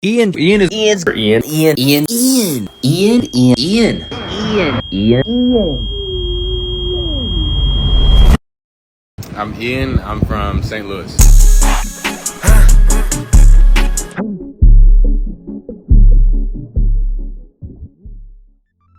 Ian is Ian's Ian. I'm Ian. I'm from St. Louis.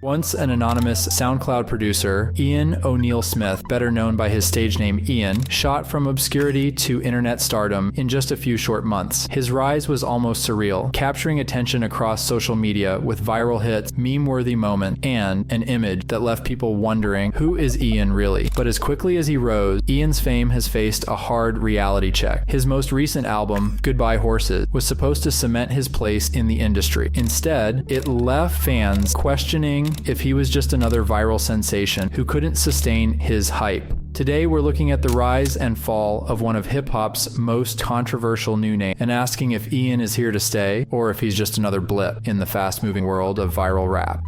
Once an anonymous SoundCloud producer, Ian O'Neill Smith, better known by his stage name Ian, shot from obscurity to internet stardom in just a few short months. His rise was almost surreal, capturing attention across social media with viral hits, meme-worthy moments, and an image that left people wondering, who is Ian really? But as quickly as he rose, Ian's fame has faced a hard reality check. His most recent album, Goodbye Horses, was supposed to cement his place in the industry. Instead, it left fans questioning if he was just another viral sensation who couldn't sustain his hype. Today, we're looking at the rise and fall of one of hip-hop's most controversial new names and asking if Ian is here to stay or if he's just another blip in the fast-moving world of viral rap.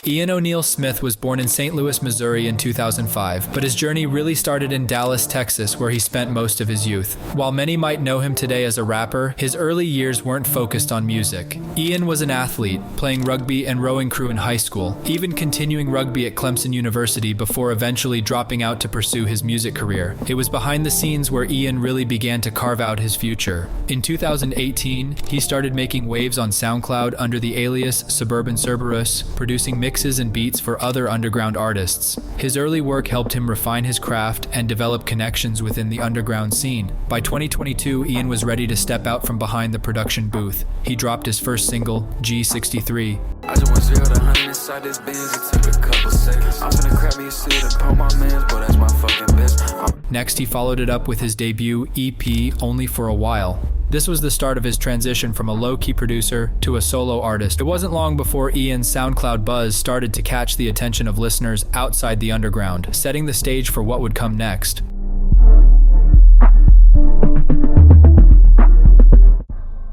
Ian O'Neill Smith was born in St. Louis, Missouri in 2005, but his journey really started in Dallas, Texas, where he spent most of his youth. While many might know him today as a rapper, his early years weren't focused on music. Ian was an athlete, playing rugby and rowing crew in high school, even continuing rugby at Clemson University before eventually dropping out to pursue his music career. It was behind the scenes where Ian really began to carve out his future. In 2018, he started making waves on SoundCloud under the alias Suburban Cerberus, producing mixes and beats for other underground artists. His early work helped him refine his craft and develop connections within the underground scene. By 2022, Ian was ready to step out from behind the production booth. He dropped his first single, G63. I just went 0 to 100 inside this Benz, it took a couple seconds. I'm finna grab me a suit and pull my mans, but that's my fucking best. Next, he followed it up with his debut EP, Only for a While. This was the start of his transition from a low-key producer to a solo artist. It wasn't long before Ian's SoundCloud buzz started to catch the attention of listeners outside the underground, setting the stage for what would come next.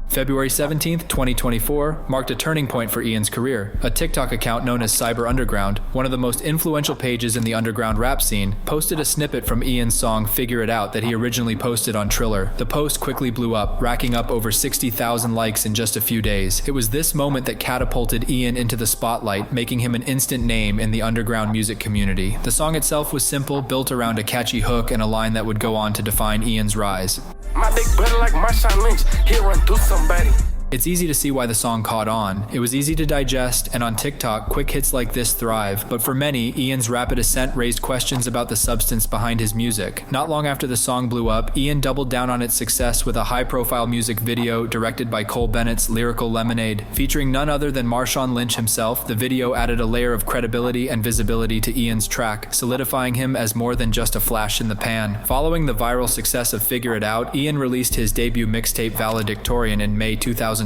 February 17th, 2024, marked a turning point for Ian's career. A TikTok account known as Cyber Underground, one of the most influential pages in the underground rap scene, posted a snippet from Ian's song Figure It Out that he originally posted on Triller. The post quickly blew up, racking up over 60,000 likes in just a few days. It was this moment that catapulted Ian into the spotlight, making him an instant name in the underground music community. The song itself was simple, built around a catchy hook and a line that would go on to define Ian's rise. My big brother like Marshawn Lynch, he'll run through somebody. It's easy to see why the song caught on. It was easy to digest, and on TikTok, quick hits like this thrive. But for many, Ian's rapid ascent raised questions about the substance behind his music. Not long after the song blew up, Ian doubled down on its success with a high-profile music video directed by Cole Bennett's Lyrical Lemonade. Featuring none other than Marshawn Lynch himself, the video added a layer of credibility and visibility to Ian's track, solidifying him as more than just a flash in the pan. Following the viral success of Figure It Out, Ian released his debut mixtape Valedictorian in May 2024.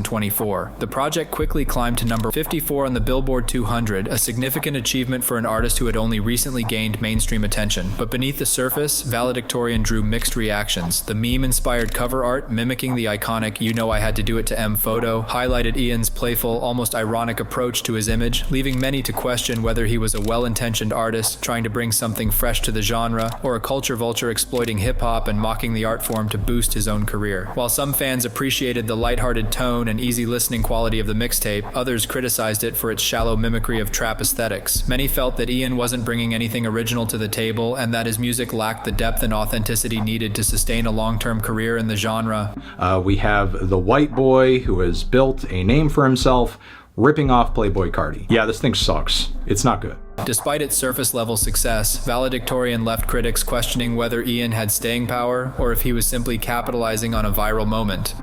The project quickly climbed to number 54 on the Billboard 200, a significant achievement for an artist who had only recently gained mainstream attention. But beneath the surface, Valedictorian drew mixed reactions. The meme-inspired cover art, mimicking the iconic "You Know I Had to Do It to M" photo, highlighted Ian's playful, almost ironic approach to his image, leaving many to question whether he was a well-intentioned artist trying to bring something fresh to the genre, or a culture vulture exploiting hip-hop and mocking the art form to boost his own career. While some fans appreciated the lighthearted tone and easy listening quality of the mixtape, others criticized it for its shallow mimicry of trap aesthetics. Many felt that Ian wasn't bringing anything original to the table and that his music lacked the depth and authenticity needed to sustain a long-term career in the genre. We have the white boy who has built a name for himself, ripping off Playboy Cardi. Yeah, this thing sucks. It's not good. Despite its surface-level success, Valedictorian left critics questioning whether Ian had staying power or if he was simply capitalizing on a viral moment.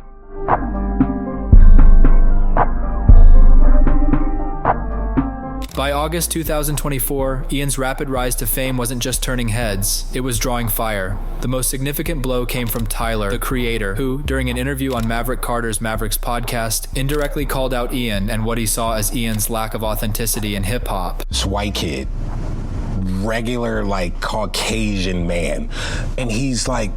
By August 2024, Ian's rapid rise to fame wasn't just turning heads, it was drawing fire. The most significant blow came from Tyler, the creator, who, during an interview on Maverick Carter's Mavericks podcast, indirectly called out Ian and what he saw as Ian's lack of authenticity in hip-hop. This white kid, regular, like, Caucasian man, and he's, like,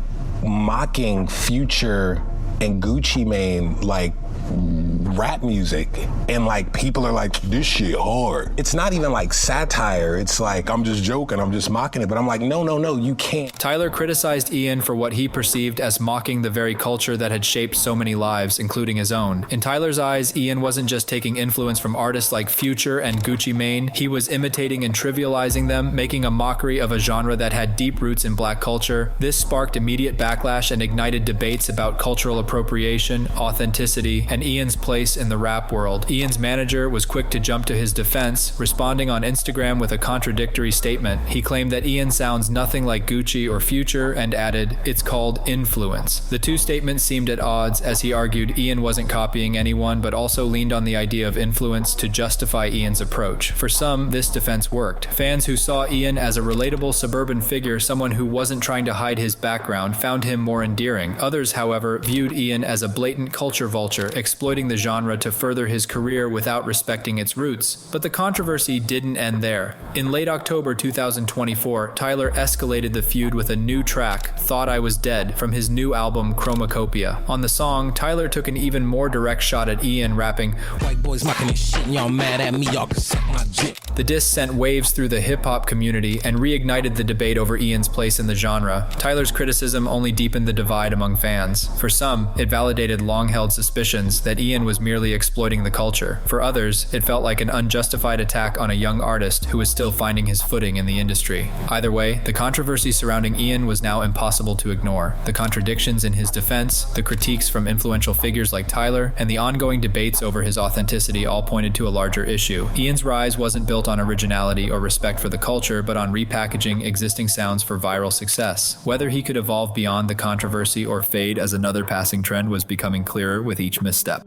mocking future and Gucci Mane like rap music, and like people are like, this shit hard. It's not even like satire. It's like, I'm just joking, I'm just mocking it. But I'm like, no, you can't. Tyler criticized Ian for what he perceived as mocking the very culture that had shaped so many lives, including his own. In Tyler's eyes, Ian wasn't just taking influence from artists like Future and Gucci Mane, he was imitating and trivializing them, making a mockery of a genre that had deep roots in black culture. This sparked immediate backlash and ignited debates about cultural appropriation, authenticity, and Ian's place in the rap world. Ian's manager was quick to jump to his defense, responding on Instagram with a contradictory statement. He claimed that Ian sounds nothing like Gucci or Future and added, "It's called influence." The two statements seemed at odds, as he argued Ian wasn't copying anyone but also leaned on the idea of influence to justify Ian's approach. For some, this defense worked. Fans who saw Ian as a relatable suburban figure, someone who wasn't trying to hide his background, found him more endearing. Others, however, viewed Ian as a blatant culture vulture, exploiting the genre to further his career without respecting its roots. But the controversy didn't end there. In late October 2024, Tyler escalated the feud with a new track, Thought I Was Dead, from his new album Chromacopia. On the song, Tyler took an even more direct shot at Ian, rapping, "White boys mocking this shit and y'all mad at me, y'all can suck my dick." The diss sent waves through the hip-hop community and reignited the debate over Ian's place in the genre. Tyler's criticism only deepened the divide among fans. For some, it validated long-held suspicions that Ian was merely exploiting the culture. For others, it felt like an unjustified attack on a young artist who was still finding his footing in the industry. Either way, the controversy surrounding Ian was now impossible to ignore. The contradictions in his defense, the critiques from influential figures like Tyler, and the ongoing debates over his authenticity all pointed to a larger issue. Ian's rise wasn't built on originality or respect for the culture, but on repackaging existing sounds for viral success. Whether he could evolve beyond the controversy or fade as another passing trend was becoming clearer with each misstep.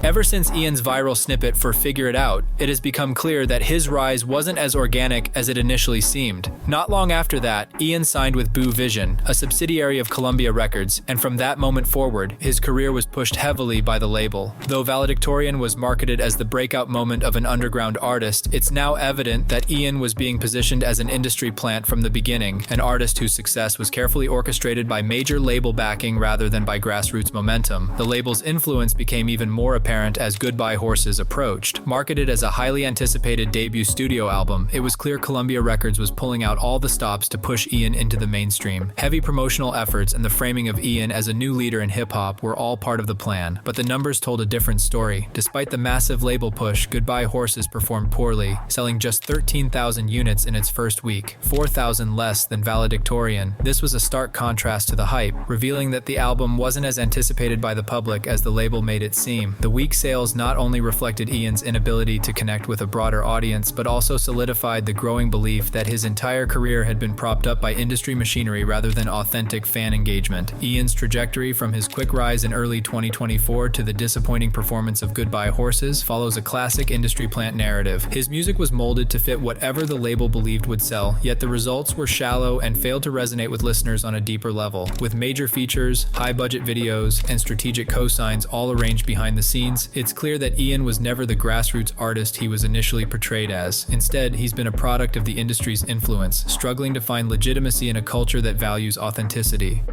Ever since Ian's viral snippet for Figure It Out, it has become clear that his rise wasn't as organic as it initially seemed. Not long after that, Ian signed with Boo Vision, a subsidiary of Columbia Records, and from that moment forward, his career was pushed heavily by the label. Though Valedictorian was marketed as the breakout moment of an underground artist, it's now evident that Ian was being positioned as an industry plant from the beginning, an artist whose success was carefully orchestrated by major label backing rather than by grassroots momentum. The label's influence became even more apparent as Goodbye Horses approached. Marketed as a highly anticipated debut studio album, it was clear Columbia Records was pulling out all the stops to push Ian into the mainstream. Heavy promotional efforts and the framing of Ian as a new leader in hip-hop were all part of the plan, but the numbers told a different story. Despite the massive label push, Goodbye Horses performed poorly, selling just 13,000 units in its first week, 4,000 less than Valedictorian. This was a stark contrast to the hype, revealing that the album wasn't as anticipated by the public as the label made it seem. The weak sales not only reflected Ian's inability to connect with a broader audience, but also solidified the growing belief that his entire career had been propped up by industry machinery rather than authentic fan engagement. Ian's trajectory from his quick rise in early 2024 to the disappointing performance of Goodbye Horses follows a classic industry plant narrative. His music was molded to fit whatever the label believed would sell, yet the results were shallow and failed to resonate with listeners on a deeper level. With major features, high-budget videos, and strategic cosigns all arranged behind the scenes, it's clear that Ian was never the grassroots artist he was initially portrayed as. Instead, he's been a product of the industry's influence, struggling to find legitimacy in a culture that values authenticity.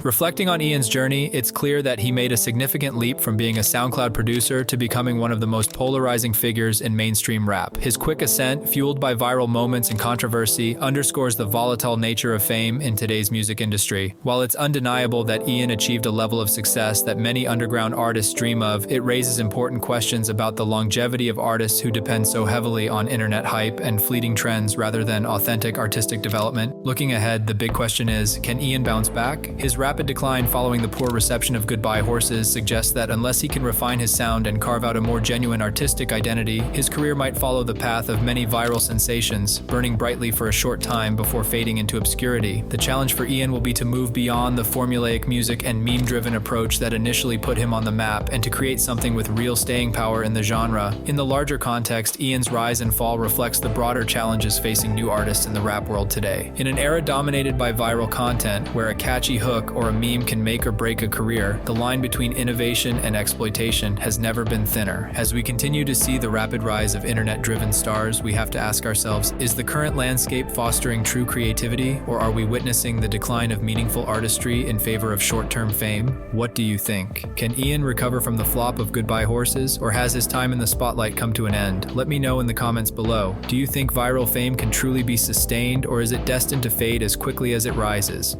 Reflecting on Ian's journey, it's clear that he made a significant leap from being a SoundCloud producer to becoming one of the most polarizing figures in mainstream rap. His quick ascent, fueled by viral moments and controversy, underscores the volatile nature of fame in today's music industry. While it's undeniable that Ian achieved a level of success that many underground artists dream of, it raises important questions about the longevity of artists who depend so heavily on internet hype and fleeting trends rather than authentic artistic development. Looking ahead, the big question is, can Ian bounce back? His rapid decline following the poor reception of Goodbye Horses suggests that unless he can refine his sound and carve out a more genuine artistic identity, his career might follow the path of many viral sensations, burning brightly for a short time before fading into obscurity. The challenge for Ian will be to move beyond the formulaic music and meme-driven approach that initially put him on the map and to create something with real staying power in the genre. In the larger context, Ian's rise and fall reflects the broader challenges facing new artists in the rap world today. In an era dominated by viral content, where a catchy hook or a meme can make or break a career, the line between innovation and exploitation has never been thinner. As we continue to see the rapid rise of internet-driven stars, we have to ask ourselves, is the current landscape fostering true creativity, or are we witnessing the decline of meaningful artistry in favor of short-term fame? What do you think? Can Ian recover from the flop of Goodbye Horses, or has his time in the spotlight come to an end? Let me know in the comments below. Do you think viral fame can truly be sustained, or is it destined to fade as quickly as it rises?